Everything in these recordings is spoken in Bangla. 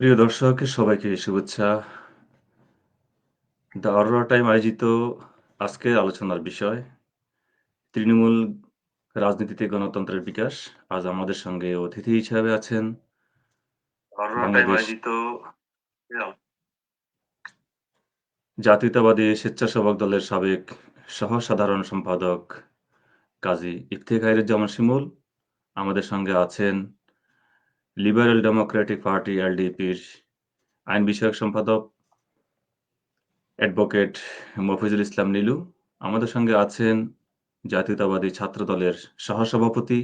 প্রিয় দর্শক সবাইকে শুভেচ্ছা। দ্য অরোরা টাইম আয়োজিত আজকের আলোচনার বিষয় তৃণমূল রাজনীতিতে গণতন্ত্রের বিকাশ। আজ আমাদের সঙ্গে অতিথি হিসাবে আছেন অরোরা টাইম বাংলাদেশ আয়োজিত জাতীয়তাবাদী স্বেচ্ছাসেবক দলের সাবেক সহ-সাধারণ সম্পাদক কাজী ইফতেখারুজ্জামান শিমুল। আমাদের সঙ্গে আছেন লিবারেল ডেমোক্রেটিক পার্টি এলডিপির আইন বিষয়ক সম্পাদক অ্যাডভোকেট মফিজুল ইসলাম নীলু। আমাদের সঙ্গে আছেন জাতীয়তাবাদী ছাত্রদলের সহসভাপতি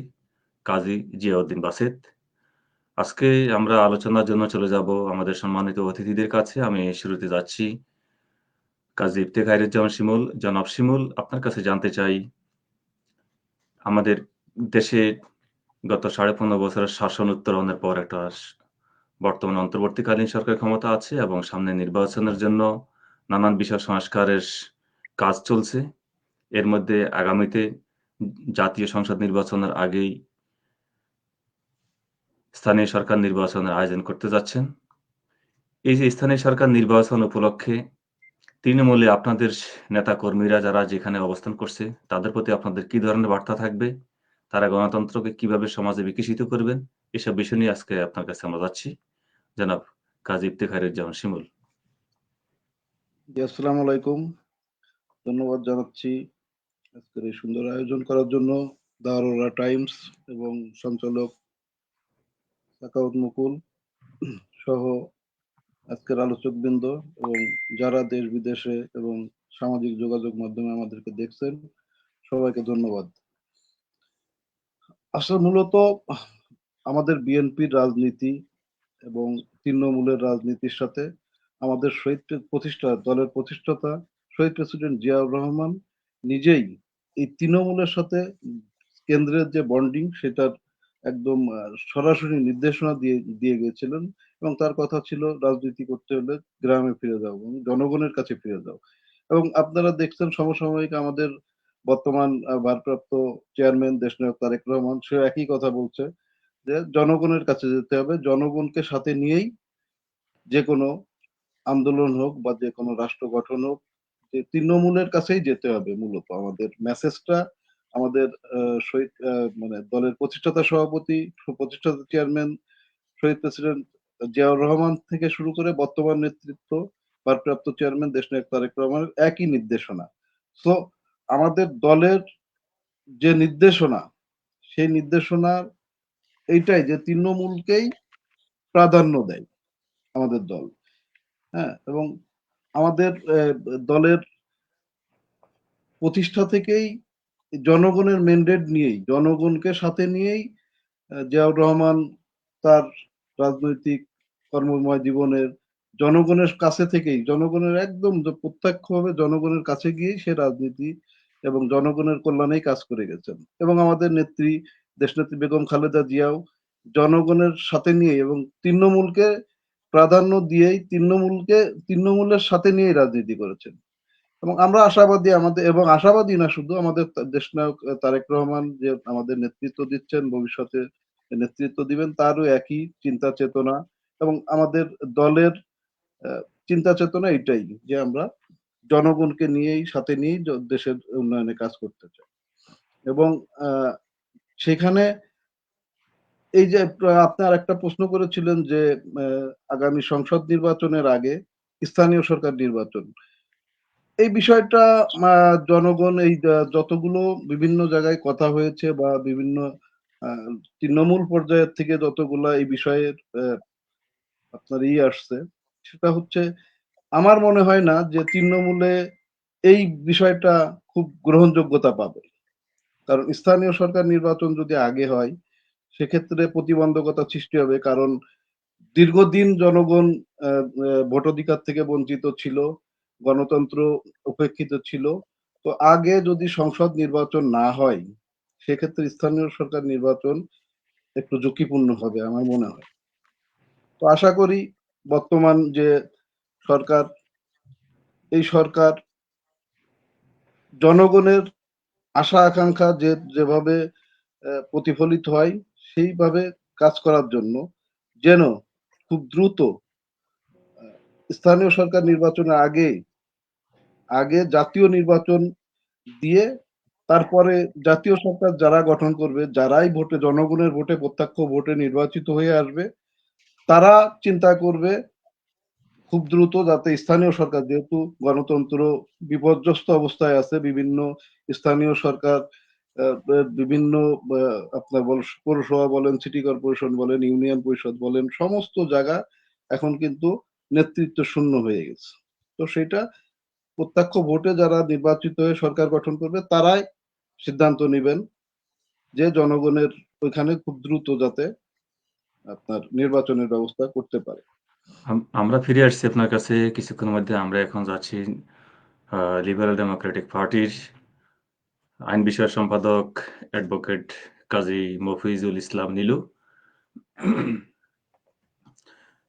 কাজী জিয়াউদ্দিন বাসেত। আজকে আমরা আলোচনার জন্য চলে যাব আমাদের সম্মানিত অতিথিদের কাছে। আমি শুরুতে যাচ্ছি কাজী ইফতেখারুজ্জামান শিমুল। জনাব শিমুল, আপনার কাছে জানতে চাই, আমাদের দেশে গত 15.5 বছরের শাসন উত্তরণের পর একটা বর্তমানে অন্তর্বর্তীকালীন সরকার ক্ষমতা আছে এবং সামনে নির্বাচনের জন্য নানান বিষয় সংস্কারের কাজ চলছে। এর মধ্যে আগামীতে জাতীয় সংসদ নির্বাচনের আগেই স্থানীয় সরকার নির্বাচনের আয়োজন করতে যাচ্ছেন। এই যে স্থানীয় সরকার নির্বাচন উপলক্ষে তৃণমূলে আপনাদের নেতাকর্মীরা যারা যেখানে অবস্থান করছে, তাদের প্রতি আপনাদের কি ধরনের বার্তা থাকবে? তারা গণতন্ত্রকে কিভাবে সমাজে বিকশিত করবেন? এসব বিষয় নিয়ে আজকে আপনার কাছে আমরা যাচ্ছি। জনাব কাজী ইফতেখারুজ্জামান শিমুল। জি, আসসালামু আলাইকুম। ধন্যবাদ জানাচ্ছি আজকের এই সুন্দর আয়োজন করার জন্য দ্য অরোরা টাইমস এবং সঞ্চালক সাখাওয়াত মুকুল সহ আজকের আলোচকবৃন্দ এবং যারা দেশ বিদেশে এবং সামাজিক যোগাযোগ মাধ্যমে আমাদেরকে দেখছেন, সবাইকে ধন্যবাদ। আসলে মূলত আমাদের বিএনপির রাজনীতি এবং তৃণমূলের রাজনীতির সাথে আমাদের দলের প্রতিষ্ঠাতা শহীদ প্রেসিডেন্ট জিয়াউর রহমান নিজেই এই তৃণমূলের সাথে কেন্দ্রের যে বন্ডিং সেটার একদম সরাসরি নির্দেশনা দিয়ে গিয়েছিলেন এবং তার কথা ছিল রাজনীতি করতে হলে গ্রামে ফিরে যাও এবং জনগণের কাছে ফিরে যাও। এবং আপনারা দেখছেন সমসাময়িক আমাদের বর্তমান ভারপ্রাপ্ত চেয়ারম্যান দেশনায়ক তারেক রহমান সে একই কথা বলছে যে জনগণের কাছে যেতে হবে, জনগণকে সাথে নিয়েই যে কোনো আন্দোলন হোক বা যে কোনো রাষ্ট্র গঠন হোক, যে তৃণমূলের কাছেই যেতে হবে। মূলত আমাদের মেসেজটা আমাদের শহীদ মানে দলের প্রতিষ্ঠাতা সভাপতি, প্রতিষ্ঠাতা চেয়ারম্যান শহীদ প্রেসিডেন্ট জিয়াউর রহমান থেকে শুরু করে বর্তমান নেতৃত্ব ভারপ্রাপ্ত চেয়ারম্যান দেশনায়ক তারেক রহমানের একই নির্দেশনা। সো আমাদের দলের যে নির্দেশনা, সেই নির্দেশনার এইটাই যে তৃণমূলকেই প্রাধান্য দেয় আমাদের দল। হ্যাঁ, এবং আমাদের দলের প্রতিষ্ঠা থেকেই জনগণের ম্যান্ডেট নিয়েই, জনগণকে সাথে নিয়েই জিয়াউর রহমান তার রাজনৈতিক কর্মময় জীবনের জনগণের কাছে থেকেই, জনগণের একদম প্রত্যক্ষভাবে জনগণের কাছে গিয়েই সে রাজনীতি এবং জনগণের কল্যাণেই কাজ করে গেছেন। এবং আমাদের নেত্রী দেশনেত্রী বেগম খালেদা জিয়াও জনগণের সাথে নিয়ে এবং তৃণমূলকে প্রাধান্য দিয়েই তৃণমূলের সাথে নিয়েই রাজনীতি করেছেন। এবং আমরা আশাবাদী, আমাদের এবং আশাবাদী না শুধু, আমাদের দেশনায়ক তারেক রহমান যে আমাদের নেতৃত্ব দিচ্ছেন, ভবিষ্যতে নেতৃত্ব দিবেন, তারও একই চিন্তা চেতনা এবং আমাদের দলের চিন্তা চেতনা এটাই যে আমরা জনগণকে নিয়েই, সাথে নিয়েই দেশের উন্নয়নে কাজ করতে চাই। এবং সেখানে এই যে আপনার একটা প্রশ্ন করেছিলেন যে আগামী সংসদ নির্বাচনের আগে স্থানীয় সরকার নির্বাচন, এই বিষয়টা জনগণ এই যতগুলো বিভিন্ন জায়গায় কথা হয়েছে বা বিভিন্ন আহ, তৃণমূল পর্যায়ের থেকে যতগুলা এই বিষয়ের আপনার আসছে, সেটা হচ্ছে আমার মনে হয় না যে তৃণমূলে এই বিষয়টা খুব গ্রহণযোগ্যতা পাবে। কারণ স্থানীয় সরকার নির্বাচন যদি আগে হয় সেক্ষেত্রে প্রতিবন্ধকতা সৃষ্টি হবে, কারণ দীর্ঘদিন জনগণ ভোটাধিকার থেকে বঞ্চিত ছিল, গণতন্ত্র উপেক্ষিত ছিল। তো আগে যদি সংসদ নির্বাচন না হয় সেক্ষেত্রে স্থানীয় সরকার নির্বাচন একটু ঝুঁকিপূর্ণ হবে আমার মনে হয়। তো আশা করি বর্তমান যে সরকার, এই সরকার জনগণের আশা আকাঙ্ক্ষা যেভাবে প্রতিফলিত হয় সেইভাবে কাজ করার জন্য যেন খুব দ্রুত স্থানীয় সরকার নির্বাচনের আগে জাতীয় নির্বাচন দিয়ে তারপরে জাতীয় সরকার যারা গঠন করবে, যারাই জনগণের ভোটে প্রত্যক্ষ ভোটে নির্বাচিত হয়ে আসবে, তারা চিন্তা করবে খুব দ্রুত যাতে স্থানীয় সরকার, যেহেতু গণতন্ত্র বিপর্যস্ত অবস্থায় আছে, বিভিন্ন স্থানীয় সরকার বিভিন্ন আপনার পৌরসভা বলেন, সিটি কর্পোরেশন বলেন, ইউনিয়ন পরিষদ বলেন, সমস্ত জায়গা এখন কিন্তু নেতৃত্ব শূন্য হয়ে গেছে। তো সেটা প্রত্যক্ষ ভোটে যারা নির্বাচিত হয়ে সরকার গঠন করবে তারাই সিদ্ধান্ত নেবেন যে জনগণের ওইখানে খুব দ্রুত যাতে আপনার নির্বাচনের ব্যবস্থা করতে পারে। আমরা ফিরে আসছি আপনার কাছে কিছুক্ষণের মধ্যে। আমরা এখন যাচ্ছি লিবারেল ডেমোক্রেটিক পার্টির আইন বিষয়ক সম্পাদক অ্যাডভোকেট কাজী মফিজুল ইসলাম নীলু।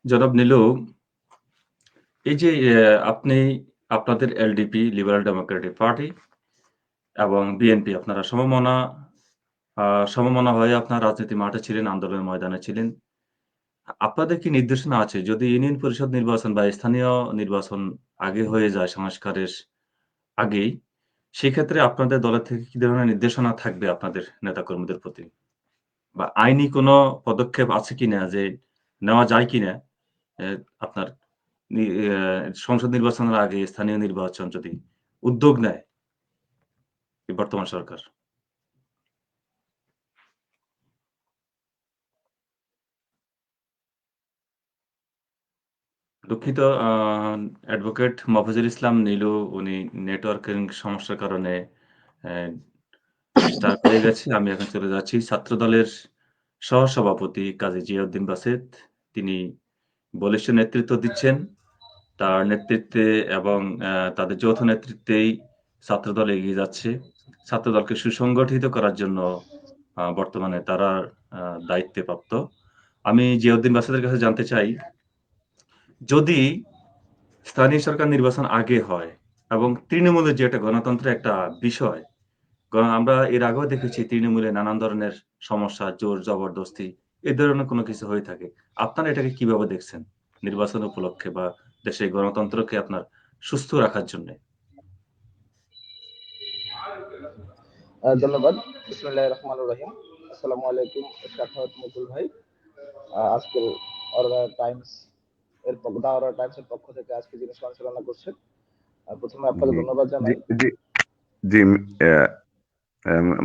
জনাব নীলু, এই যে আপনি আপনাদের এলডিপি লিবারেল ডেমোক্রেটিক পার্টি এবং বিএনপি আপনারা সমমনা হয়ে আপনার রাজনীতি মাঠে ছিলেন, আন্দোলনের ময়দানে ছিলেন। আপনাদের কি নির্দেশনা আছে যদি ইউনিয়ন পরিষদ নির্বাচন বা স্থানীয় নির্বাচন আগে হয়ে যায় সংস্কারের আগেই, সেক্ষেত্রে আপনাদের দলের থেকে কি ধরনের নির্দেশনা থাকবে আপনাদের নেতাকর্মীদের প্রতি? বা আইনি কোনো পদক্ষেপ আছে কিনা যে নেওয়া যায় কিনা আপনার সংসদ নির্বাচনের আগে স্থানীয় নির্বাচন যদি উদ্যোগ নেয় এই বর্তমান সরকার? দুঃখিত, অ্যাডভোকেট মফিজুল ইসলাম নীলু উনি নেটওয়ার্কিং সমস্যার কারণে ডিস্টার্ব হয়ে গেছে। আমি এখন চলে যাচ্ছি ছাত্রদলের সহসভাপতি কাজী জিয়াউদ্দিন বাসেত। তিনি বলিষ্ঠ নেতৃত্ব দিচ্ছেন। তার নেতৃত্বে এবং তাদের যৌথ নেতৃত্বেই ছাত্রদল এগিয়ে যাচ্ছে। ছাত্রদলকে সুসংগঠিত করার জন্য বর্তমানে তারা দায়িত্বে প্রাপ্ত। আমি জিয়াউদ্দিন বাসেতের কাছে জানতে চাই, যদি স্থানীয় সরকার নির্বাচন আগে হয় এবং তৃণমূলের যে একটা গণতন্ত্রের একটা বিষয়, আমরা এর আগেও দেখেছি তৃণমূলে নানান ধরনের সমস্যা, জোর জবরদস্তি এ ধরনের কোনো কিছু হয়ে থাকে। আপনারা এটাকে কিভাবে দেখছেন? নির্বাচন উপলক্ষে বা দেশের গণতন্ত্রকে আপনার সুস্থ রাখার জন্যে? ধন্যবাদ। বিসমিল্লাহির রহমানির রহিম। আসসালামু আলাইকুম শাখাওয়াত মুকুল ভাই। আজকের অরোরা টাইমস দাওরা টাইমসের পক্ষ থেকে আজকে যিনি সঞ্চালনা করছেন, প্রথমে আপনাকে জি ধন্যবাদ জি জানাই। জি জি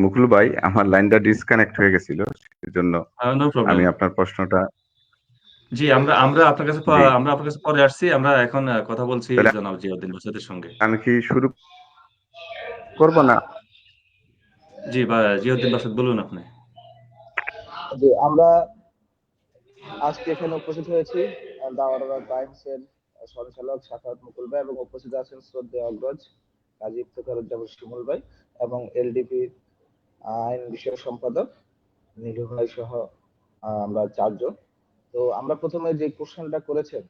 মুকুল ভাই, আমার লাইনটা ডিসকানেক্ট হয়ে গেছিল, সেজন্য নো প্রবলেম। আমি আপনার প্রশ্নটা জি, আমরা আমরা আপনার কাছে জি আমরা আপনার কাছে পরে আসছি। আমরা এখন কথা বলছি তাহলে জনাব জিয়াউদ্দিন বাসাতের সঙ্গে। আমি কি শুরু করব না? জি, জিয়াউদ্দিন বাসাত বলুন আপনি। যে আমরা আজকে এখানে উপস্থিত হয়েছি দাওরা টাইমসের সঞ্চালক শাখাওয়াত মুকুল ভাই, এবং উপস্থিত আছেন শ্রদ্ধেয় অগ্রজ কাজী ইফতেখারুজ্জামান শিমুল ভাই, এবং এলডিপি আইন বিষয়ক সম্পাদক নীলু ভাই সহ আমরা চারজন। তো আমরা প্রথমে যে কোশ্চেনটা করেছেন,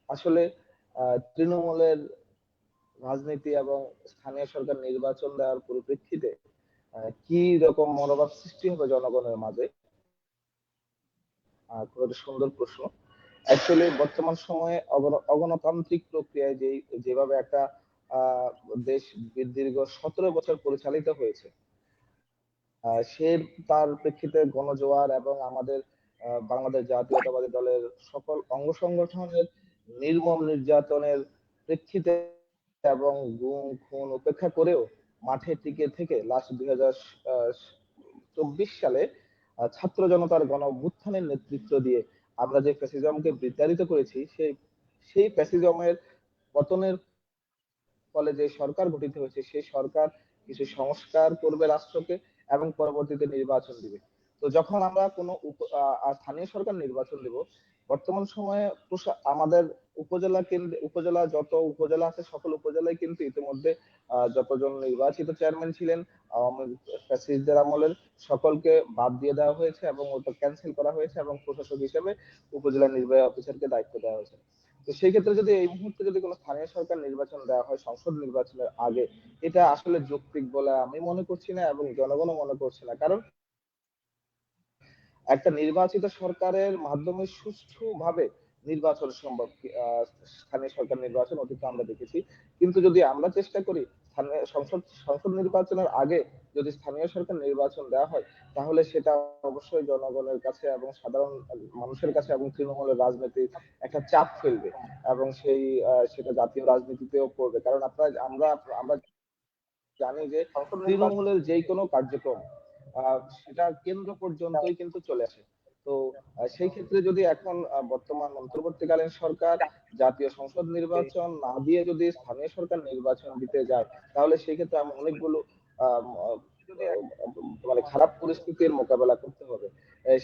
আসলে তৃণমূলের রাজনীতি এবং স্থানীয় সরকার নির্বাচন দেওয়ার পরিপ্রেক্ষিতে কি রকম মনোভাব সৃষ্টি হবে জনগণের মাঝে, খুব একটা সুন্দর প্রশ্ন। অ্যাকচুয়ালি বর্তমান সময়ে অগণতান্ত্রিক প্রক্রিয়ায় যেভাবে একটা আহ, দেশ দীর্ঘ 17 বছর পরিচালিত হয়েছে, সে তার প্রেক্ষিতে গণজোয়ার এবং আমাদের বাংলাদেশ জাতীয়তাবাদী দলের সকল অঙ্গ সংগঠনের নির্মম নির্যাতনের প্রেক্ষিতে এবং গুম খুন উপেক্ষা করেও মাঠে টিকে থেকে লাস্ট 2024 সালে ছাত্র জনতার গণ অভ্যুত্থানের নেতৃত্ব দিয়ে আমরা যে ফ্যাসিজমকে বিতাড়িত করেছি, সেই ফ্যাসিজমের পতনের ফলে যে সরকার গঠিত হয়েছে, সেই সরকার কিছু সংস্কার করবে রাষ্ট্রকে এবং পরবর্তীতে নির্বাচন দিবে। তো যখন আমরা কোনো স্থানীয় সরকার নির্বাচন দেব, বর্তমান সময়ে আমাদের উপজেলা যত উপজেলা আছে, সকল উপজেলায় কিন্তু ইতিমধ্যে যতজন নির্বাচিত চেয়ারম্যান ছিলেন ফ্যাসিস্টদের আমলের, সকলকে বাদ দিয়ে দেওয়া হয়েছে এবং ওটা ক্যান্সেল করা হয়েছে, এবং প্রশাসক হিসেবে উপজেলা নির্বাহী অফিসারকে দায়িত্ব দেওয়া হয়েছে। তো সেই ক্ষেত্রে যদি এই মুহূর্তে যদি কোনো স্থানীয় সরকার নির্বাচন দেওয়া হয় সংসদ নির্বাচনের আগে, এটা আসলে যৌক্তিক বলে আমি মনে করছি না এবং জনগণও মনে করছে না। কারণ একটা নির্বাচিত সরকারের মাধ্যমে সুষ্ঠুভাবে নির্বাচন সম্ভব। স্থানীয় সরকার নির্বাচন অতীতে আমরা দেখেছি। কিন্তু যদি আমরা চেষ্টা করি স্থানীয় সংসদ নির্বাচনের আগে যদি স্থানীয় সরকার নির্বাচন দেওয়া হয়, তাহলে সেটা অবশ্যই জনগণের কাছে এবং সাধারণ মানুষের কাছে এবং তৃণমূলের রাজনীতির একটা চাপ ফেলবে, এবং সেটা জাতীয় রাজনীতিতেও পড়বে। কারণ আমরা আমরা জানি যে তৃণমূলের যে কোনো কার্যক্রম সেটা কেন্দ্র পর্যন্তই কিন্তু চলে আসে। তো সেই ক্ষেত্রে যদি এখন বর্তমান অন্তর্বর্তীকালীন সরকার জাতীয় সংসদ নির্বাচন না দিয়ে যদি স্থানীয় সরকার নির্বাচন দিতে যায়, তাহলে সেই ক্ষেত্রে অনেকগুলো আম, আহ, মানে খারাপ পরিস্থিতির মোকাবেলা করতে হবে।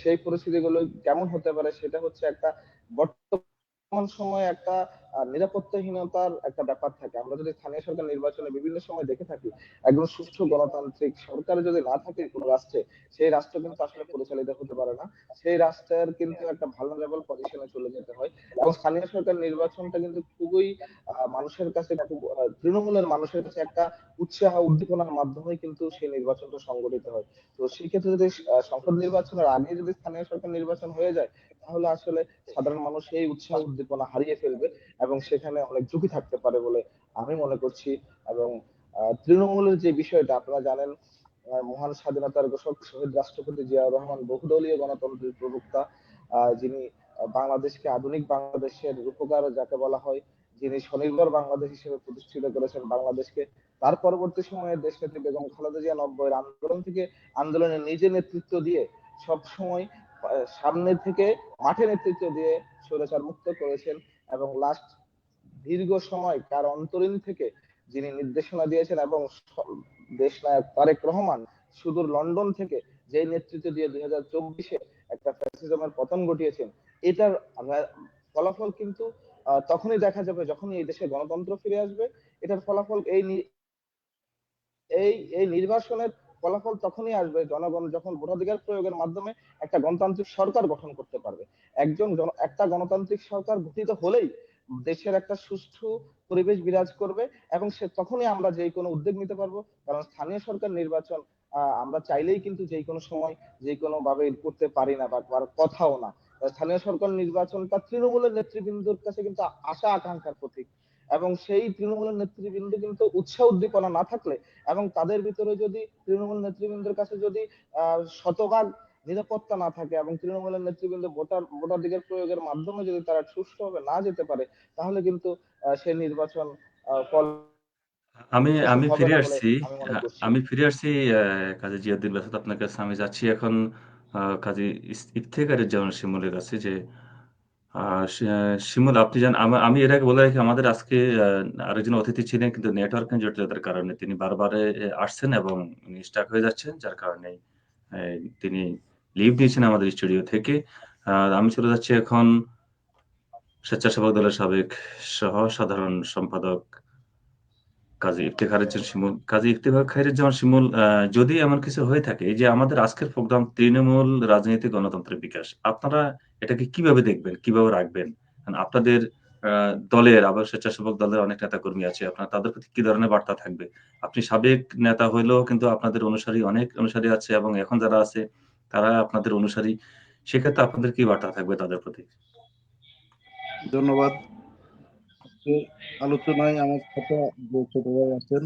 সেই পরিস্থিতিগুলো কেমন হতে পারে, সেটা হচ্ছে একটা বর্তমান সময়ে একটা নিরাপত্তাহীনতার একটা ব্যাপার থাকে। আমরা যদি স্থানীয় সরকার নির্বাচনে বিভিন্ন সময় দেখে থাকি, একদম সুষ্ঠু গণতান্ত্রিক সরকার যদি না থাকে কোনো রাষ্ট্রে, সেই রাষ্ট্র কিন্তু আসলে পরিচালিত হতে পারে না। সেই রাষ্ট্রের কিন্তু একটা ভালনারেবল পজিশনে চলে যেতে হয়। এবং স্থানীয় সরকার নির্বাচনটা কিন্তু খুবই মানুষের কাছে খুব তৃণমূলের মানুষের কাছে একটা উৎসাহ উদ্দীপনার মাধ্যমে কিন্তু সেই নির্বাচনটা সংগঠিত হয়। তো সেই ক্ষেত্রে যদি সংসদ নির্বাচনের আগে যদি স্থানীয় সরকার নির্বাচন হয়ে যায়, তাহলে আসলে সাধারণ মানুষ এই উৎসাহ উদ্দীপনা হারিয়ে ফেলবে, এবং সেখানে অনেক ঝুঁকি থাকতে পারে বলে আমি মনে করছি। এবং তৃণমূলের যে বিষয়টা আপনারা জানেন, মহান স্বাধীনতার ঘোষক শহীদ রাষ্ট্রপতি জিয়াউর রহমান বহুদলীয় গণতন্ত্রের প্রবক্তা, যিনি বাংলাদেশকে আধুনিক বাংলাদেশের রূপকার যাকে বলা হয়, যিনি স্বনির্ভর বাংলাদেশ হিসেবে প্রতিষ্ঠিত করেছেন বাংলাদেশকে। তার পরবর্তী সময়ে দেশনেত্রী বেগম খালেদা জিয়া 90-এর আন্দোলন থেকে আন্দোলনে নিজে নেতৃত্ব দিয়ে সব সময় সামনে থেকে মাঠে নেতৃত্ব দিয়ে স্বৈরাচার মুক্ত করেছেন। এবং লাস্ট দীর্ঘ সময় তার অন্তরীণ থেকে যিনি নির্দেশনা দিয়েছেন, এবং দেশ নায়ক তারেক রহমান সুদূর লন্ডন থেকে যে নেতৃত্ব দিয়ে 2024-এ একটা ফ্যাসিজমের পতন ঘটিয়েছেন, এটার ফলাফল কিন্তু তখনই দেখা যাবে যখনই এই দেশে গণতন্ত্র ফিরে আসবে। এটার ফলাফল এই এই নির্বাচনের ফলাফল তখনই আসবে জনগণ যখন ভোটাধিকার প্রয়োগের মাধ্যমে একটা গণতান্ত্রিক সরকার গঠন করতে পারবে। একটা গণতান্ত্রিক সরকার গঠিত হলেই দেশের একটা সুষ্ঠু পরিবেশ বিরাজ করবে, এবং তখনই আমরা যে কোনো উদ্যোগ নিতে পারবো। কারণ স্থানীয় সরকার নির্বাচন আমরা চাইলেই কিন্তু যে কোনো সময় যে কোনো ভাবে করতে পারি না, বা করার কথাও না। স্থানীয় সরকার নির্বাচনটা তৃণমূলের নেতৃবৃন্দর কাছে কিন্তু আশা আকাঙ্ক্ষার প্রতীক, এবং সেই তৃণমূলের নেতৃবৃন্দ কিন্তু উৎসাহ উদ্দীপনা না থাকলে, এবং তাদের ভিতরে যদি তৃণমূল নেতৃবৃন্দের কাছে যদি শতভাগ নিরাপত্তা না থাকে, এবং তৃণমূলের নেতৃবৃন্দ ভোটাধিকার প্রয়োগের মাধ্যমে যদি তারা সুষ্ঠুভাবে না যেতে পারে, তাহলে কিন্তু সেই নির্বাচন ফল আমি আমি হবে ফিরে না বলে আসছি। আমি মনে করছি। আমি ফিরে আসছি কাজী জিয়াউদ্দিন বাসাত আপনার কাছে। আমি যাচ্ছি এখন কাজী ইফতেখারুজ্জামান শিমুলের কাছে যে আ শি শিমুল, আপনি আমি এর আগে বলে রাখি, আমাদের আজকে আরেকজন অতিথি ছিলেন, কিন্তু নেটওয়ার্কের জটিলতার কারণে তিনি বারবার আসছেন এবং উনি স্টাক হয়ে যাচ্ছেন। যার কারণে এ তিনি লিভ নিয়েছেন আমাদের স্টুডিও থেকে। আমি চলে যাচ্ছি এখন স্বেচ্ছাসেবক দলের সাবেক সাধারণ সম্পাদক কাজী ইফতেখার খাইরুজ্জামান শিমুল, যদি এমন কিছু হয়ে থাকে, এই যে আমাদের আজকের প্রোগ্রাম তৃণমূল রাজনীতি গণতন্ত্রের বিকাশ, আপনারা এটাকে কিভাবে দেখবেন? কিভাবে রাখবেন? কারণ আপনাদের আ দলের আবার স্বেচ্ছাসেবক দলের অনেক নেতাকর্মী আছে। আপনার তাদের প্রতি কি ধরনের বার্তা থাকবে? আপনি সাবেক নেতা হইলেও কিন্তু আপনাদের অনেক অনুসারী আছে, এবং এখন যারা আছে তারা আপনাদের অনুসারী। সেক্ষেত্রে আপনাদের কি বার্তা থাকবে তাদের প্রতি? ধন্যবাদ। আলোচনায় আমার সাথে যে ছোট ভাই আছেন,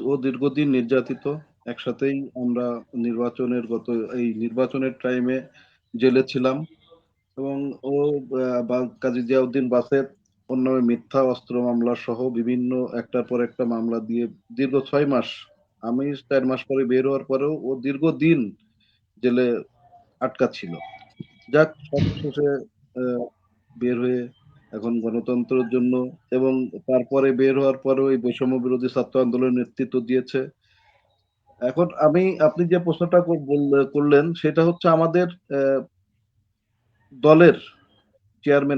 ও দীর্ঘদিন নির্যাতিত। একসাথেই আমরা এই নির্বাচনের টাইমে জেলে ছিলাম, এবং ও কাজী জিয়াউদ্দিন বাসেত অন্য মিথ্যা অস্ত্র মামলা সহ বিভিন্ন একটার পর একটা মামলা দিয়ে দীর্ঘ 6 মাস, আমি 4 মাস পরে বের হওয়ার পরেও ও দীর্ঘদিন জেলে আটকা ছিল। যাক, সবশেষে বের হয়ে এখন গণতন্ত্রের জন্য, এবং তারপরে বের হওয়ার পরেও এই বৈষম্য বিরোধী ছাত্র আন্দোলনের নেতৃত্ব দিয়েছে। এখন আপনি যে প্রশ্নটা করলেন সেটা হচ্ছে আমাদের দলের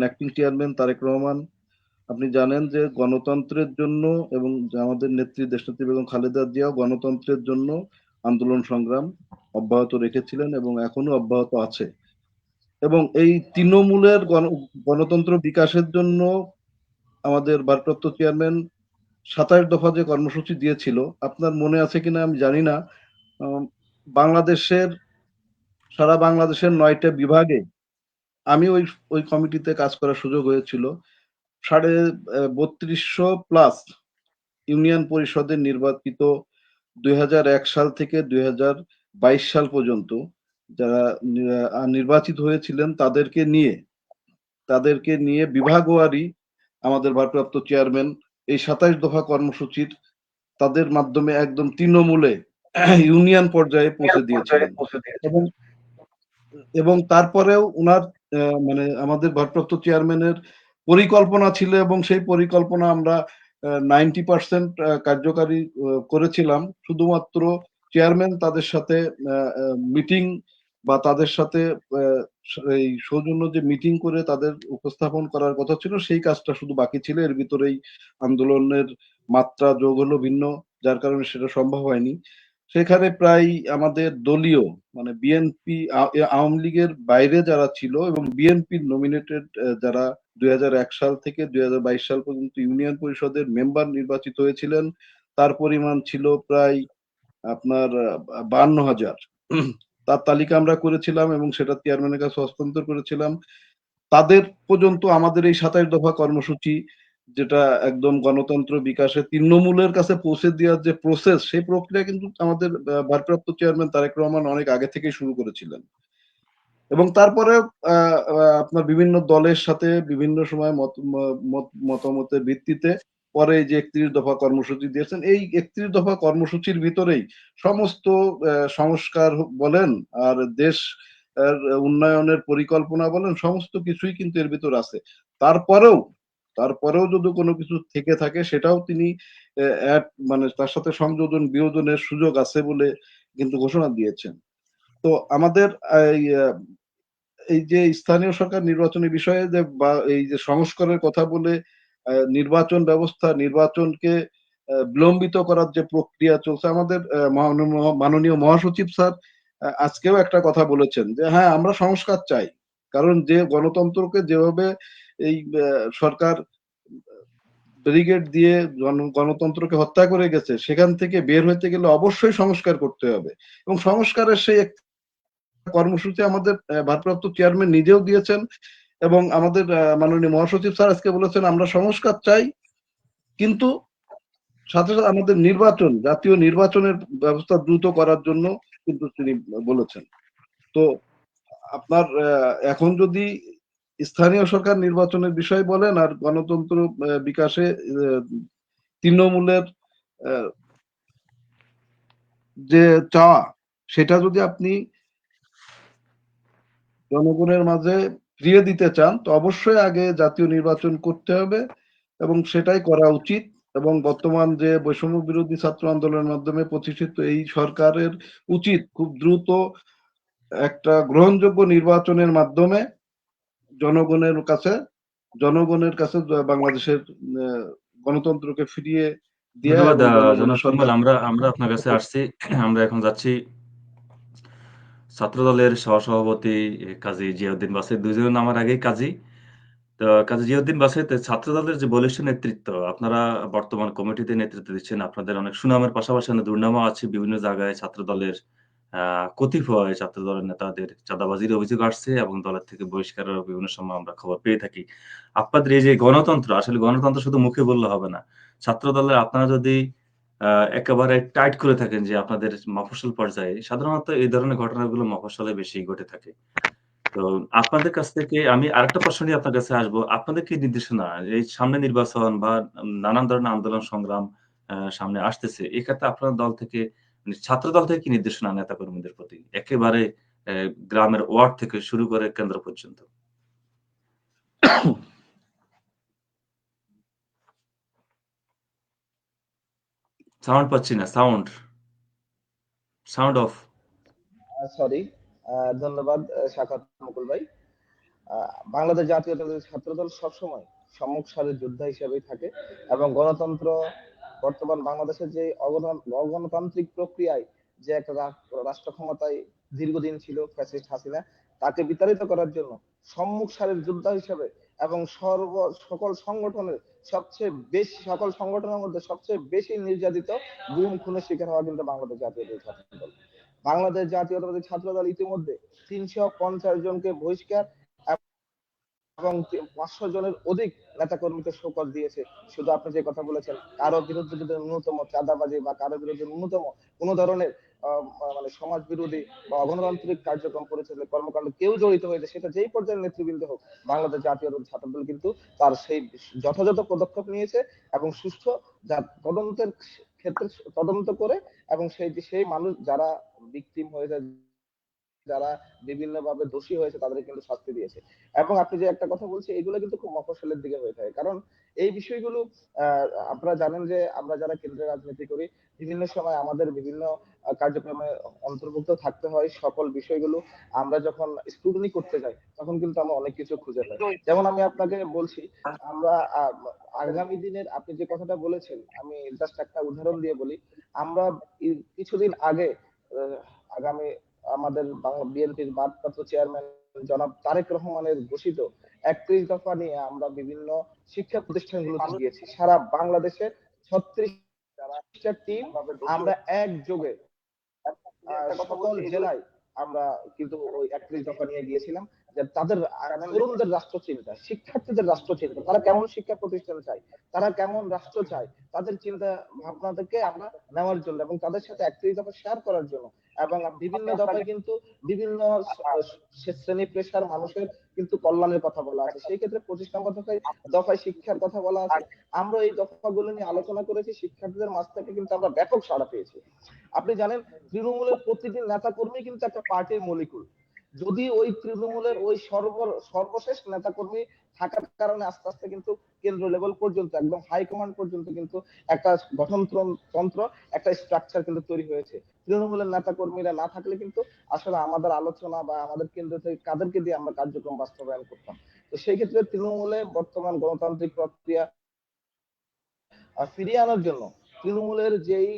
অ্যাক্টিং চেয়ারম্যান তারেক রহমান। আপনি জানেন যে গণতন্ত্রের জন্য, এবং আমাদের দেশনেত্রী বেগম খালেদা জিয়াও গণতন্ত্রের জন্য আন্দোলন সংগ্রাম অব্যাহত রেখেছিলেন এবং এখনো অব্যাহত আছে। এবং এই তৃণমূলের গণতন্ত্র বিকাশের জন্য আমাদের ভারপ্রাপ্ত চেয়ারম্যান 27 দফা যে কর্মসূচি দিয়েছিল, আপনার মনে আছে কিনা আমি জানি না। বাংলাদেশের সারা বাংলাদেশের 9টা বিভাগে আমি ওই কমিটিতে কাজ করার সুযোগ হয়েছিল। 3250 প্লাস ইউনিয়ন পরিষদের নির্বাচিত 2001 সাল থেকে 2022 সাল পর্যন্ত যারা নির্বাচিত হয়েছিলেন তাদেরকে নিয়ে বিভাগওয়ারি আমাদের ভারপ্রাপ্ত চেয়ারম্যান এই 27 দফা কর্মসূচির তাদের মাধ্যমে একদম তৃণমূলে ইউনিয়ন পর্যায়ে পৌঁছে দিয়েছিলেন। এবং এবং তারপরেও উনার মানে আমাদের ভারপ্রাপ্ত চেয়ারম্যানের পরিকল্পনা ছিল এবং সেই পরিকল্পনা আমরা 90% কার্যকারী করেছিলাম। শুধুমাত্র চেয়ারম্যান তাদের সাথে মিটিং বা তাদের সাথে এই সৌজন্য যে মিটিং করে তাদের উপস্থাপন করার কথা ছিল সেই কাজটা শুধু বাকি ছিল। এর ভিতরেই আন্দোলনের মাত্রা যোগ হলো ভিন্ন, যার কারণে সেটা সম্ভব হয়নি। সেখানে প্রায় আমাদের দলীয় মানে বিএনপি আওয়ামী লীগের বাইরে যারা ছিল এবং বিএনপির নমিনেটেড যারা 2001 সাল থেকে 2022 সাল পর্যন্ত ইউনিয়ন পরিষদের মেম্বার নির্বাচিত হয়েছিলেন তার পরিমাণ ছিল প্রায় আপনার 52,000। তার তালিকা আমরা করেছিলাম এবং সেটা চেয়ারম্যানের কাছে হস্তান্তর করেছিলাম। তাদের পর্যন্ত আমাদের এই 27 দফা কর্মসূচি যেটা একদম গণতন্ত্র বিকাশে তৃণমূলের কাছে পৌঁছে দেওয়ার যে প্রসেস সেই প্রক্রিয়া কিন্তু আমাদের ভারপ্রাপ্ত চেয়ারম্যান তারেক রহমান অনেক আগে থেকেই শুরু করেছিলেন। এবং তারপরে আপনার বিভিন্ন দলের সাথে বিভিন্ন সময় মতামতের ভিত্তিতে পরে যে 31 দফা কর্মসূচি দিয়েছেন এই 31 দফা কর্মসূচির ভিতরেই সমস্ত সংস্কার বলেন আর দেশ উন্নয়নের পরিকল্পনা বলেন সমস্ত কিছুই কিন্তু এর ভিতর আছে। তারপরেও যদি কোনো কিছু থেকে থাকে সেটাও তিনি মানে তার সাথে সংযোজন বিয়োজনের সুযোগ আছে বলে কিন্তু ঘোষণা দিয়েছেন। তো আমাদের এই যে স্থানীয় সরকার নির্বাচনের বিষয়ে যে বা এই যে সংস্কারের কথা বলে নির্বাচন ব্যবস্থা নির্বাচনকে বিলম্বিত করার যে প্রক্রিয়া চলছে আমাদের মাননীয় মহাসচিব স্যার আজকেও একটা কথা বলেছেন যে হ্যাঁ আমরা সংস্কার চাই, কারণ যে গণতন্ত্রকে যেভাবে এই সরকার ব্যারিকেড দিয়ে গণতন্ত্রকে হত্যা করে গেছে সেখান থেকে বের হতে গেলে অবশ্যই সংস্কার করতে হবে এবং সংস্কারের সেই কর্মসূচি আমাদের ভারপ্রাপ্ত চেয়ারম্যান নিজেও দিয়েছেন এবং আমাদের মাননীয় মহাসচিব স্যার আজকে বলেছেন আমরা সংস্কার চাই, কিন্তু সাথে সাথে আমাদের জাতীয় নির্বাচনের ব্যবস্থা দ্রুত করার জন্য কিন্তু তিনি বলেছেন। তো আপনার এখন যদি স্থানীয় সরকার নির্বাচনের বিষয় বলেন আর গণতন্ত্র বিকাশে তৃণমূলের যে চাওয়া সেটা যদি আপনি জনগণের মাঝে ফিরিয়ে দিতে চান তো অবশ্যই আগে জাতীয় নির্বাচন করতে হবে এবং সেটাই করা উচিত। এবং বর্তমান যে বৈষম্য বিরোধী ছাত্র আন্দোলনের মাধ্যমে প্রতিষ্ঠিত এই সরকারের উচিত খুব দ্রুত একটা গ্রহণযোগ্য নির্বাচনের মাধ্যমে জনগণের কাছে বাংলাদেশের গণতন্ত্রকে ফিরিয়ে দিয়ে ধন্যবাদ এবং জনাব জনগণের কামাল। সরকার আমরা আপনার কাছে আসছি। আমরা এখন যাচ্ছি ছাত্রদলের সহসভাপতি কাজী জিয়াউদ্দিন বাসের, দুইজন আমার আগেই কাজী। তো কাজী জিয়াউদ্দিন বাসের ছাত্রদলের যে বলিষ্ঠ নেতৃত্ব, আপনারা বর্তমান কমিটিতে নেতৃত্ব দিচ্ছেন। আপনাদের অনেক সুনামের পাশাপাশি অনেক দুর্নামও আছে। বিভিন্ন জায়গায় ছাত্রদলের কতিপয় ছাত্রদলের নেতাদের চাঁদাবাজির অভিযোগ আসছে এবং দলের থেকে বহিষ্কারের বিভিন্ন সময় আমরা খবর পেয়ে থাকি। আপনাদের এই যে গণতন্ত্র, আসলে গণতন্ত্র শুধু মুখে বললে হবে না। ছাত্রদলের আপনারা যদি একেবারে টাইট করে থাকেন যে আপনাদের মফস্বল পর্যায়ে, সাধারণত এই ধরনের ঘটনাগুলো মফস্বলে বেশি ঘটে থাকে। তো আপনাদের কাছ থেকে আমি আরেকটা প্রশ্ন নিয়ে আপনার কাছে আসবো। আপনাদের কি নির্দেশনা এই সামনে নির্বাচন বা নানান ধরনের আন্দোলন সংগ্রাম সামনে আসতেছে। এক্ষেত্রে আপনার দল থেকে মানে ছাত্রদল থেকে কি নির্দেশনা নেতাকর্মীদের প্রতি? একেবারে গ্রামের ওয়ার্ড থেকে শুরু করে কেন্দ্র পর্যন্ত। সাউন্ড পাচ্ছি না। Sound of. সরি, ধন্যবাদ সাখাত মুকুল ভাই। বাংলাদেশ জাতীয়তাবাদী ছাত্রদল সবসময় সম্মুখ সারির যোদ্ধা হিসেবেই থাকে এবং গণতন্ত্র বর্তমান বাংলাদেশের যে অগণতান্ত্রিক প্রক্রিয়ায় যে একটা রাষ্ট্র ক্ষমতায় দীর্ঘদিন ছিল ফ্যাসিস্ট হাসিনা, তাকে বিতাড়িত করার জন্য সম্মুখ সারির যোদ্ধা হিসেবে এবং সকল সংগঠনের মধ্যে সবচেয়ে বেশি নির্যাতিত গুম খুনের শিকার হওয়া কিন্তু বাংলাদেশ জাতীয়তাবাদী ছাত্রদল। বাংলাদেশ জাতীয়তাবাদী ছাত্রদল ইতিমধ্যে 350 জনকে বহিষ্কার এবং 500 জনের অধিক নেতাকর্মীকে শোকজ দিয়েছে। শুধু আপনি যে কথা বলেছেন, কারো বিরুদ্ধে যদি ন্যূনতম চাঁদাবাজি বা কারো বিরুদ্ধে ন্যূনতম কোনো ধরনের মানে সমাজ বিরোধী বা অগণতান্ত্রিক কার্যক্রম পরিচালনা কর্মকাণ্ড কেউ জড়িত হয়েছে, সেটা যেই পর্যায়ের নেতৃবৃন্দ হোক, বাংলাদেশ জাতীয়তাবাদী ছাত্রদল কিন্তু তার সেই যথাযথ পদক্ষেপ নিয়েছে এবং সুষ্ঠু তদন্তের ক্ষেত্রে তদন্ত করে এবং সেই মানুষ যারা ভিকটিম হয়েছে, যারা বিভিন্নভাবে দোষী হয়েছে, তাদের কিন্তু শাস্তি দিয়েছে। এবং আপনি যে একটা কথা বলছেন, এগুলো কিন্তু খুব মফস্বলের দিকে হয়ে থাকে। কারণ এই বিষয়গুলো আপনারা জানেন যে আমরা যারা কেন্দ্রে রাজনীতি করি, বিভিন্ন সময় আমাদের বিভিন্ন কার্যক্রমে অন্তর্ভুক্ত থাকতে হয় সকল বিষয়গুলো। আমরা যখন স্ক্রুটিনি করতে যাই, তখন কিন্তু আমরা অনেক কিছু খুঁজে পাই। যেমন আমি আপনাকে বলছি, আমরা আগামী দিনের আপনি যে কথাটা বলেছেন, আমি জাস্ট একটা উদাহরণ দিয়ে বলি। আমরা কিছুদিন আগে আগামী আমাদের বিএনপির ভারপ্রাপ্ত চেয়ারম্যান জনাব তারেক রহমানের ঘোষিত 31 দফা নিয়ে আমরা বিভিন্ন শিক্ষা প্রতিষ্ঠানগুলোতে গিয়েছি। সারা বাংলাদেশে 36টা টিম আমরা একযোগে সকল জেলায় আমরা কিন্তু ওই 31 দফা নিয়ে গিয়েছিলাম, যে তাদের তরুণদের রাষ্ট্র চিন্তা, শিক্ষার্থীদের রাষ্ট্র চিন্তা, তারা কেমন শিক্ষা প্রতিষ্ঠান চায়, তারা কেমন রাষ্ট্র চায়, তাদের চিন্তা ভাবনাদেরকে আমরা নেওয়ার জন্য এবং তাদের সাথে 31 দফা শেয়ার করার জন্য। এবং বিভিন্ন দফায় কিন্তু বিভিন্ন শ্রেণী পেশার মানুষের কিন্তু কল্যাণের কথা বলা আছে। সেই ক্ষেত্রে 25 নম্বর দফায় শিক্ষার কথা বলা আছে। আমরা এই দফাগুলো নিয়ে আলোচনা করেছি, শিক্ষার্থীদের মাঝ থেকে কিন্তু আমরা ব্যাপক সাড়া পেয়েছি। আপনি জানেন, তৃণমূলের প্রতিটি নেতা কর্মী কিন্তু একটা পার্টির মলিকুল। যদি ওই তৃণমূলের ওই সর্বশেষ নেতা কর্মী থাকার কারণে আস্তে আস্তে কিন্তু কেন্দ্র লেভেল পর্যন্ত একদম হাই কমান্ড পর্যন্ত কিন্তু একটা গঠনতন্ত্র, একটা স্ট্রাকচার কিন্তু তৈরি হয়েছে। তৃণমূলের নেতা কর্মীরা না থাকলে কিন্তু আসলে আমাদের আলোচনা বা আমাদের কেন্দ্র থেকে কাদেরকে দিয়ে আমরা কার্যক্রম বাস্তবায়ন করতাম। তো সেই ক্ষেত্রে তৃণমূলে বর্তমান গণতান্ত্রিক প্রক্রিয়া ফিরিয়ে আনার জন্য তৃণমূলের যেই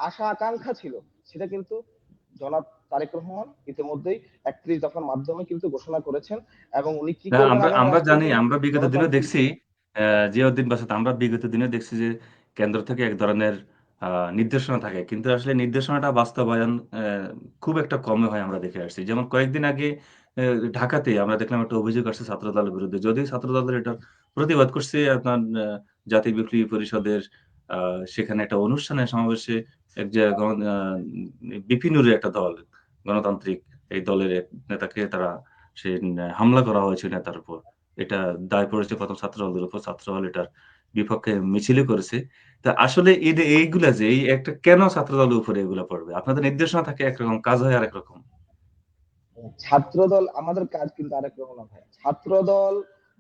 আশা আকাঙ্ক্ষা ছিল, সেটা কিন্তু জনাব তারেক রহমান ইতিমধ্যেই 31 দফার মাধ্যমে কিন্তু ঘোষণা করেছেন। এবং উনি কি না, করবেন আমরা আগামী আমরা রাষ্ট্রের জানি, জন্য, আমরা বিগত দিনেও গণতান্ত্রিক দেখছি জিয়াউদ্দিন বাসাত আমরা বিগত দিনেও দেখছি যে কেন্দ্র থেকে এক ধরনের নির্দেশনা থাকে। কিন্তু আসলে নির্দেশনাটা বাস্তবায়ন খুব একটা কমই হয় আমরা দেখে আসছি। যেমন কয়েকদিন আগে ঢাকাতে আমরা দেখলাম একটা অভিযোগ আসছে ছাত্রদলের বিরুদ্ধে। যদিও ছাত্রদলের এটার প্রতিবাদ করছে আপনার জাতীয় বিপ্লবী পরিষদের আ সেখানে একটা অনুষ্ঠানে সমাবেশে এক যে গণ আ বিপিনুরের একটা দল, গণতান্ত্রিক এই দলের এক নেতাকে তারা সে হামলা করা হয়েছে নেতার উপর। এটা দায় পড়েছে ১ম ছাত্রদলের উপর। ছাত্রদল এটার বিপক্ষে মিছিলও করেছে। তা আসলে এইগুলা যে এই একটা কেন ছাত্রদলের উপরে এগুলা পড়বে? আপনাদের নির্দেশনা থাকে একরকম, কাজ হয় আরেক রকম। ছাত্রদল, আমাদের কাজ কিন্তু আরেক রকম না ভাই। ছাত্রদল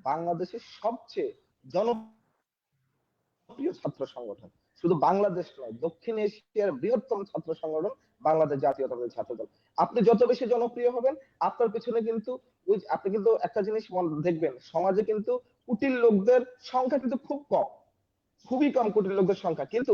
বাংলাদেশের সবচেয়ে জনপ্রিয় ছাত্র সংগঠন। শুধু বাংলাদেশ নয়, দক্ষিণ এশিয়ার বৃহত্তম ছাত্র সংগঠন বাংলাদেশ জাতীয়তাবাদী ছাত্রদল। আপনি যত বেশি জনপ্রিয় হবেন, আপনার পিছনে কিন্তু আপনি কিন্তু একটা জিনিস দেখবেন, সমাজে কিন্তু কুটিল লোকদের সংখ্যা কিন্তু খুব কম, খুবই কম কোটি লোকের সংখ্যা। কিন্তু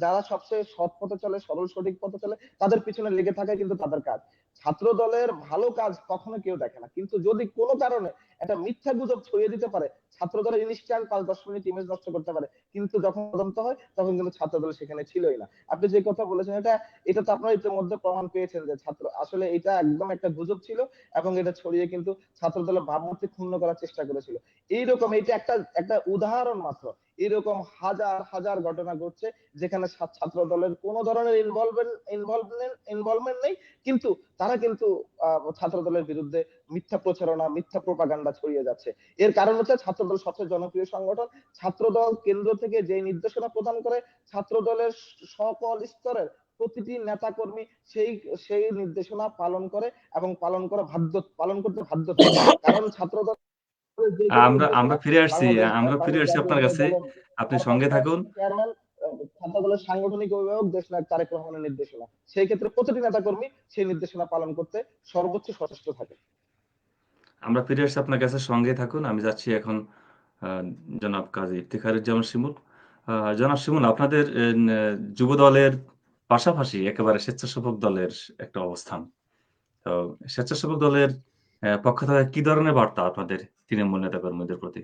যারা সবচেয়ে সৎ পথে চলে, সরল সঠিক পথে চলে, তাদের পিছনে লেগে থাকা কিন্তু তাদের কাজ। ছাত্র দলের ভালো কাজ কখনো কেউ দেখে না, কিন্তু যদি কোনো কারণে একটা মিথ্যা গুজব ছড়িয়ে দিতে পারে, ছাত্র দলের ইনস্ট্যান্ট 5-10 মিনিট ইমেজ নষ্ট করতে পারে, কিন্তু যখন তদন্ত হয় তখন কিন্তু ছাত্র দল সেখানে ছিলই না। আপনি যে কথা বলেছেন, এটা তো আপনারা ইতিমধ্যে প্রমাণ পেয়েছেন যে ছাত্র আসলে এটা একদম একটা গুজব ছিল এবং এটা ছড়িয়ে কিন্তু ছাত্র দলের ভাবমূর্তি ক্ষুণ্ণ করার চেষ্টা করেছিল। এইরকম এটা একটা একটা উদাহরণ মাত্র। এরকম হাজার হাজার ঘটনা ঘটছে যেখানে ছাত্র দলের কোন ধরনের ইনভলভমেন্ট নেই, কিন্তু তারা কিন্তু ছাত্র দলের বিরুদ্ধে মিথ্যা প্রচারণা, মিথ্যা প্রোপাগান্ডা ছড়িয়ে যাচ্ছে। এর কারণ হচ্ছে ছাত্র দল সবচেয়ে জনপ্রিয় সংগঠন। ছাত্র দল কেন্দ্র থেকে যে নির্দেশনা প্রদান করে, ছাত্র দলের সকল স্তরের প্রতিটি নেতা কর্মী সেই সেই নির্দেশনা পালন করে এবং পালন করতে বাধ্য থাকে। কারণ ছাত্র দল যেগুলো আমরা নির্দেশনা আমরা ফিরে আসছি। আমরা ফিরে বাংলাদেশ আসছি আপনার জাতীয়তাবাদী কাছে। দলের আপনি সঙ্গে ভারপ্রাপ্ত থাকুন। চেয়ারম্যান, ছাত্র দলের সাংগঠনিক অভিভাবক দেশনায়ক তারেক রহমানের নির্দেশনা, সেই ক্ষেত্রে প্রতিটি নেতাকর্মী সেই নির্দেশনা পালন করতে সর্বোচ্চ সচেষ্ট থাকে। আমরা ফিরে আসছি আপনার কাছে, সঙ্গেই থাকুন। আমি যাচ্ছি এখন আ জনাব কাজী ইফতেখারুজ্জামান শিমুল। জনাব শিমুল, আপনাদের যুব দলের পাশাপাশি একেবারে স্বেচ্ছাসেবক দলের একটা অবস্থান। তো স্বেচ্ছাসেবক দলের পক্ষ থেকে কি ধরনের বার্তা আপনাদের তৃণমূল নেতাকর্মীদের প্রতি?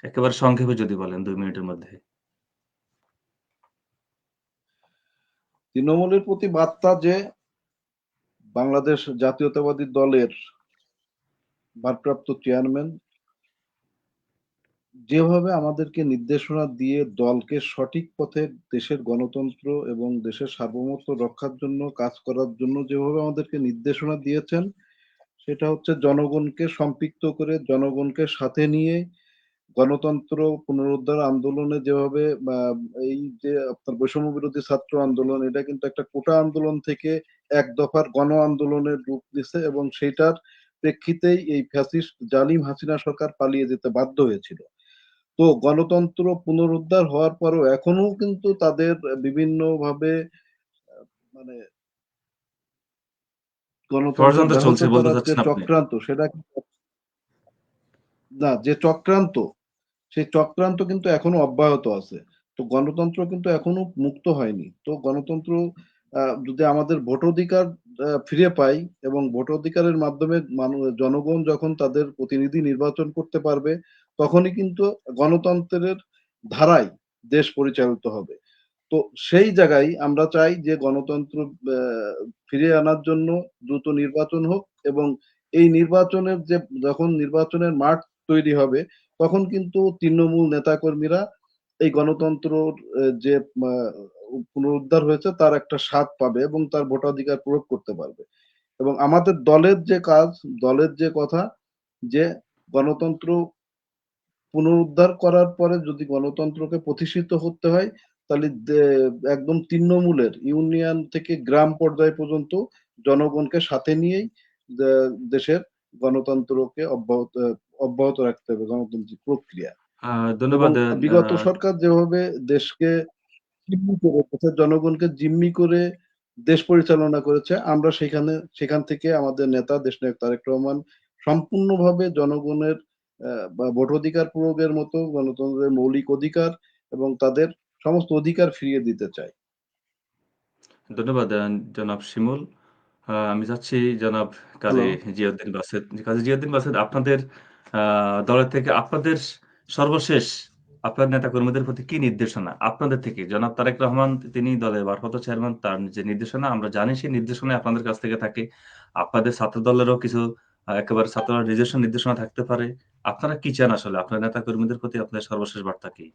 একেবারে সংক্ষেপে যদি বলেন ২ মিনিটের মধ্যে। তৃণমূলের প্রতি বার্তা যে বাংলাদেশ জাতীয়তাবাদী দলের ভারপ্রাপ্ত চেয়ারম্যান যেভাবে আমাদেরকে নির্দেশনা দিয়ে দলকে সঠিক পথে দেশের গণতন্ত্র এবং দেশের সার্বভৌমত্ব রক্ষার জন্য কাজ করার জন্য যেভাবে আমাদেরকে নির্দেশনা দিয়েছেন, সেটা হচ্ছে জনগণকে সম্পৃক্ত করে জনগণকে সাথে নিয়ে গণতন্ত্র পুনরুদ্ধার আন্দোলনে যেভাবে এই যে আপনার বৈষম্য বিরোধী ছাত্র আন্দোলন, এটা কিন্তু একটা কোটা আন্দোলন থেকে এক দফার গণ আন্দোলনের রূপ দিছে এবং সেটার প্রেক্ষিতেই এই ফ্যাসিস্ট জালিম হাসিনা সরকার পালিয়ে যেতে বাধ্য হয়েছিল। তো গণতন্ত্র পুনরুদ্ধার হওয়ার পরও এখনো কিন্তু তাদের বিভিন্ন ভাবে মানে গণতন্ত্র ষড়যন্ত্র ব্যাহত চলছে বলতে করার যে চাচ্ছেন আপনি? চক্রান্ত, সেটা না, যে চক্রান্ত, সেই চক্রান্ত কিন্তু এখনো অব্যাহত আছে। তো গণতন্ত্র কিন্তু এখনো মুক্ত হয়নি। তো গণতন্ত্র যদি আমাদের ভোটাধিকার ফিরে পাই এবং ভোটাধিকারের মাধ্যমে জনগণ যখন তাদের প্রতিনিধি নির্বাচন করতে পারবে, তখনই কিন্তু গণতন্ত্রের ধারায় দেশ পরিচালিত হবে। তো সেই জায়গায় আমরা চাই যে গণতন্ত্র ফিরিয়ে আনার জন্য দ্রুত নির্বাচন হোক এবং এই নির্বাচনের যে যখন নির্বাচনের মাঠ তৈরি হবে, তখন কিন্তু তৃণমূল নেতাকর্মীরা এই গণতন্ত্র যে পুনরুদ্ধার হয়েছে তার একটা স্বাদ পাবে এবং তার ভোটাধিকার প্রয়োগ করতে পারবে। এবং আমাদের দলের যে কাজ, দলের যে কথা, যে গণতন্ত্র পুনরুদ্ধার করার পরে যদি গণতন্ত্রকে প্রতিষ্ঠিত করতে হয়, তাহলে একদম তৃণমূলের ইউনিয়ন থেকে গ্রাম পর্যায় পর্যন্ত জনগণকে সাথে নিয়েই দেশের গণতন্ত্রকে অব্যাহত রাখতে হবে, গণতান্ত্রিক প্রক্রিয়া। এবং ধন্যবাদ। বিগত সরকার যেভাবে দেশকে জিম্মি করে, দেশের জনগণকে জিম্মি করে দেশ পরিচালনা করেছে, আমরা সেখান থেকে আমাদের নেতা দেশনায়ক তারেক রহমান সম্পূর্ণভাবে জনগণের বা ভোটাধিকার প্রয়োগের মতো গণতন্ত্রের মৌলিক অধিকার এবং তাদের সমস্ত অধিকার ফিরিয়ে দিতে চাই। ধন্যবাদ জনাব শিমুল। আমি চাচ্ছি জনাব হ্যালো। কাজী জিয়াউদ্দিন বাসেদ। কাজী জিয়াউদ্দিন বাসেদ, আপনাদের দলের থেকে আপনাদের সর্বশেষ আপনার নেতাকর্মীদের প্রতি কি নির্দেশনা? আপনাদের থেকে জনাব তারেক রহমান তিনি দলের ভারপ্রাপ্ত চেয়ারম্যান, তার যে নির্দেশনা আমরা জানি সেই নির্দেশনাই আপনাদের কাছ থেকে থাকে। আপনাদের ছাত্র দলেরও কিছু একেবারে ছাত্ররা নিজস্ব নির্দেশনা থাকতে পারে। আপনারা কি চান আসলে? আপনার নেতাকর্মীদের প্রতি আপনাদের সর্বশেষ বার্তা কি?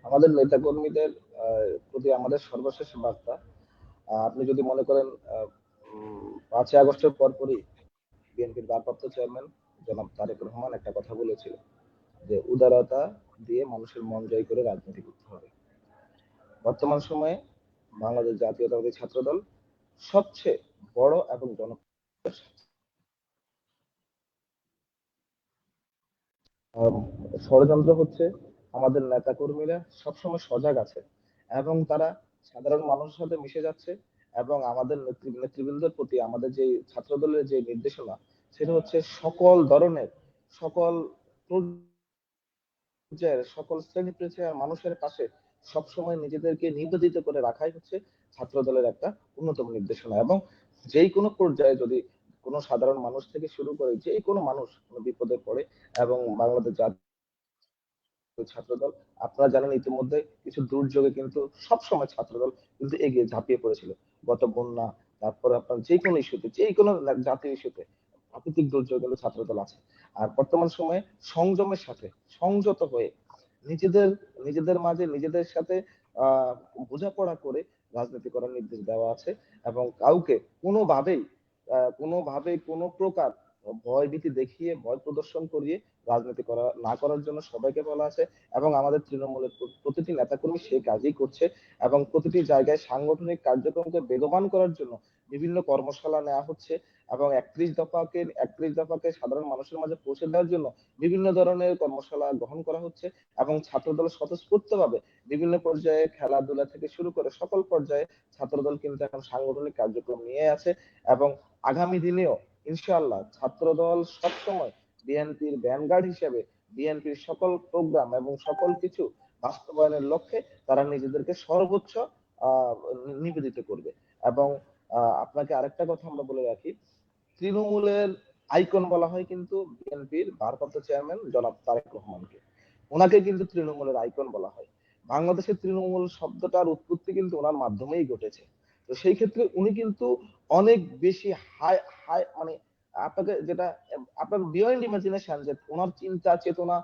আমাদের নেতাকর্মীদের প্রতি আমাদের সর্বশেষ বার্তা, আপনি যদি মনে করেন 5ই আগস্টের পরপরই বিএনপির ভারপ্রাপ্ত চেয়ারম্যান জনাব তারেক রহমান একটা কথা বলেছিল যে উদারতা দিয়ে মানুষের মন জয় করে রাজনীতি করতে হবে। বর্তমান সময়ে বাংলাদেশ জাতীয়তাবাদী ছাত্রদল সবচেয়ে বড় এবং জনপ্রিয় আহ, ষড়যন্ত্র হচ্ছে আমাদের নেতা কর্মীরা সবসময় সজাগ আছে এবং তারা সাধারণ মানুষের সাথে মিশে যাচ্ছে এবং আমাদের নেতৃবৃন্দের প্রতি আমাদের যে ছাত্র দলের যে নির্দেশনা, সেটা হচ্ছে সকল ধরনের, সকল পর্যায়ের, সকল শ্রেণী পেশার মানুষের পাশে সবসময় নিজেদেরকে নিবেদিত করে রাখাই হচ্ছে ছাত্র দলের একটা অন্যতম নির্দেশনা। এবং যেই কোনো পর্যায়ে যদি কোনো সাধারণ মানুষ থেকে শুরু করে যে কোনো মানুষ কোনো বিপদে পড়ে এবং বাংলাদেশ জাতীয় ছাত্রদল, আপনারা জানেন ইতিমধ্যে কিছু দুর্যোগে কিন্তু সবসময় ছাত্রদল কিন্তু এগিয়ে ঝাঁপিয়ে পড়েছিল। গত বন্যা, তারপরে আপনার যে কোনো ইস্যুতে, যে কোনো জাতীয় ইস্যুতে প্রাকৃতিক দুর্যোগ কিন্তু ছাত্রদল আছে। আর বর্তমান সময়ে সংযমের সাথে সংযত হয়ে নিজেদের নিজেদের মাঝে নিজেদের সাথে আহ বোঝাপড়া করে রাজনীতি করার নির্দেশ দেওয়া আছে এবং কাউকে কোনোভাবেই কোনো প্রকার ভয় ভীতি দেখিয়ে ভয় প্রদর্শন করিয়ে রাজনীতি করা না করার জন্য সবাইকে বলা আছে। এবং আমাদের তৃণমূলের প্রতিটি নেতাকর্মী সেই কাজই করছে এবং প্রতিটি জায়গায় সাংগঠনিক কার্যক্রমকে বেগবান করার জন্য বিভিন্ন কর্মশালা নেওয়া হচ্ছে এবং 31 দফাকে সাধারণ মানুষের মাঝে পৌঁছে দেওয়ার জন্য বিভিন্ন ধরনের কর্মশালা গ্রহণ করা হচ্ছে এবং ছাত্রদল স্বতঃস্ফূর্তভাবে বিভিন্ন পর্যায়ে খেলাধুলা থেকে শুরু করে সকল পর্যায়ে ছাত্রদল কিন্তু এখন সাংগঠনিক কার্যক্রম নিয়ে আছে এবং আগামী দিনেও ইনশাআল্লাহ ছাত্রদল সবসময় বিএনপির ভ্যানগার্ড হিসেবে বিএনপির সকল প্রোগ্রাম এবং সকল কিছু বাস্তবায়নের লক্ষ্যে তারা নিজেদেরকে সর্বোচ্চ আহ নিবেদিত করবে। এবং আপনাকে আরেকটা কথা আমরা বলে রাখি, তৃণমূলের আইকন বলা হয় কিন্তু বিএনপির ভারপ্রাপ্ত চেয়ারম্যান জনাব তারেক রহমানকে। ওনাকে কিন্তু তৃণমূলের আইকন বলা হয়। বাংলাদেশের তৃণমূল শব্দটার উৎপত্তি কিন্তু ওনার মাধ্যমেই ঘটেছে। তো সেই ক্ষেত্রে উনি কিন্তু অনেক বেশি হাই হাই মানে আপনাকে যেটা আপনার বিয়ন্ড ইমাজিনেশন যে ওনার চিন্তা চেতনা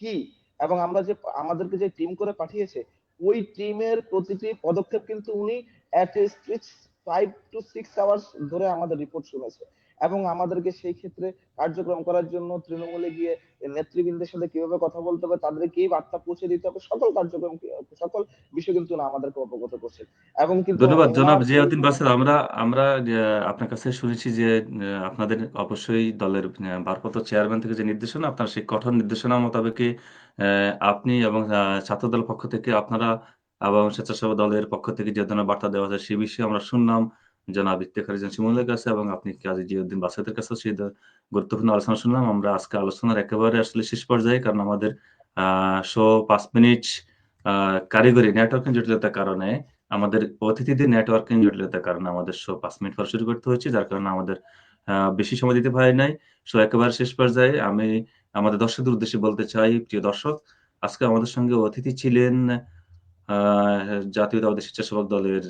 কি, এবং আমরা যে আমাদেরকে যে টিম করে পাঠিয়েছে ওই টিমের প্রতিটি পদক্ষেপ কিন্তু উনি অ্যাট লিস্ট 5 to 6 hours ধরে আমাদের রিপোর্ট শুনেছে, এবং আমাদেরকে সেই ক্ষেত্রে কার্যক্রম করার জন্য তৃণমূলে গিয়ে নেতৃবৃন্দের সাথে কিভাবে কথা বলতে হবে, তাদেরকে কি বার্তা পৌঁছে দিতে হবে, সকল কার্যক্রম সকল বিষয় কিন্তু না আমাদেরকে অবগত করছে। এবং কিন্তু ধন্যবাদ জনাব ওনার এই জিয়াউদ্দিন বাসার। আমরা আমরা আপনার কাছে শুনেছি যে আপনাদের অবশ্যই দলের ভারপ্রাপ্ত চেয়ারম্যান থেকে যে নির্দেশনা, আপনার সেই কঠোর নির্দেশনা মোতাবেকই আপনি এবং ছাত্রদল পক্ষ থেকে আপনারা এবং স্বেচ্ছাসেবক দলের পক্ষ থেকে যে ধরনের বার্তা দেওয়া হয় সে বিষয়ে আমরা শুনলাম জনাব ইফতেখার হোসেন শিমুলের কাছে, এবং আপনি কাজী জিয়াউদ্দিন বাসাতের কাছে সেই গুরুত্বপূর্ণ আলোচনা শুনলাম। আমরা আজকে আলোচনার একেবারে আসলে শেষ পর্যায়ে, কারণ আমাদের শো 5 মিনিট কারিগরি নেটওয়ার্কিং জটিলতার কারণে, আমাদের অতিথিদের নেটওয়ার্কিং জটিলতার কারণে আমাদের শো 5 মিনিট পর শুরু করতে হয়েছে, যার কারণে আমাদের বেশি সময় দিতে পারি নাই। শো একেবারে শেষ পর্যায়ে আমি আমাদের দর্শকদের উদ্দেশ্যে বলতে চাই, প্রিয় দর্শক, আজকে আমাদের সঙ্গে অতিথি ছিলেন জাতীয়তাবাদী স্বেচ্ছাসেবক দলের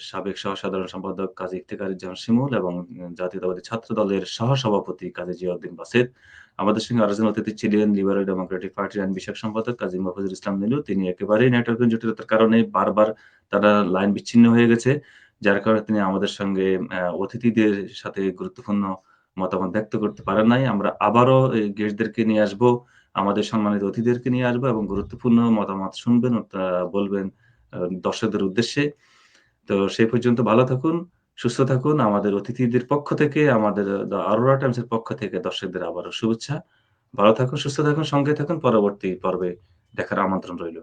সাবেক সহসাধারণ সম্পাদক কাজী ইফতেখারুজ্জামান শিমুল এবং জাতীয়তাবাদী ছাত্র দলের সহসভাপতি কাজী জিয়াউদ্দিন বাসেদ। আমাদের সঙ্গে আরেকজন অতিথি ছিলেন লিবারেল ডেমোক্রেটিক পার্টির আইন বিষয়ক সম্পাদক কাজী মফিজুল ইসলাম নীলু। তিনি একেবারেই নেটওয়ার্কিং জটিলতার কারণে বারবার তারা লাইন বিচ্ছিন্ন হয়ে গেছে, যার কারণে তিনি আমাদের সঙ্গে অতিথিদের সাথে গুরুত্বপূর্ণ মতামত ব্যক্ত করতে পারেন নাই। আমরা আবারও গেস্টদেরকে নিয়ে আসবো, আমাদের সম্মানিত অতিথিদেরকে নিয়ে আসবো এবং গুরুত্বপূর্ণ মতামত শুনবেন ও বলবেন দর্শকদের উদ্দেশ্যে। তো সেই পর্যন্ত ভালো থাকুন, সুস্থ থাকুন। আমাদের অতিথিদের পক্ষ থেকে, আমাদের আরোরা টাইমস এর পক্ষ থেকে দর্শকদের আবারও শুভেচ্ছা। ভালো থাকুন, সুস্থ থাকুন, সঙ্গে থাকুন। পরবর্তী পর্বে দেখার আমন্ত্রণ রইল।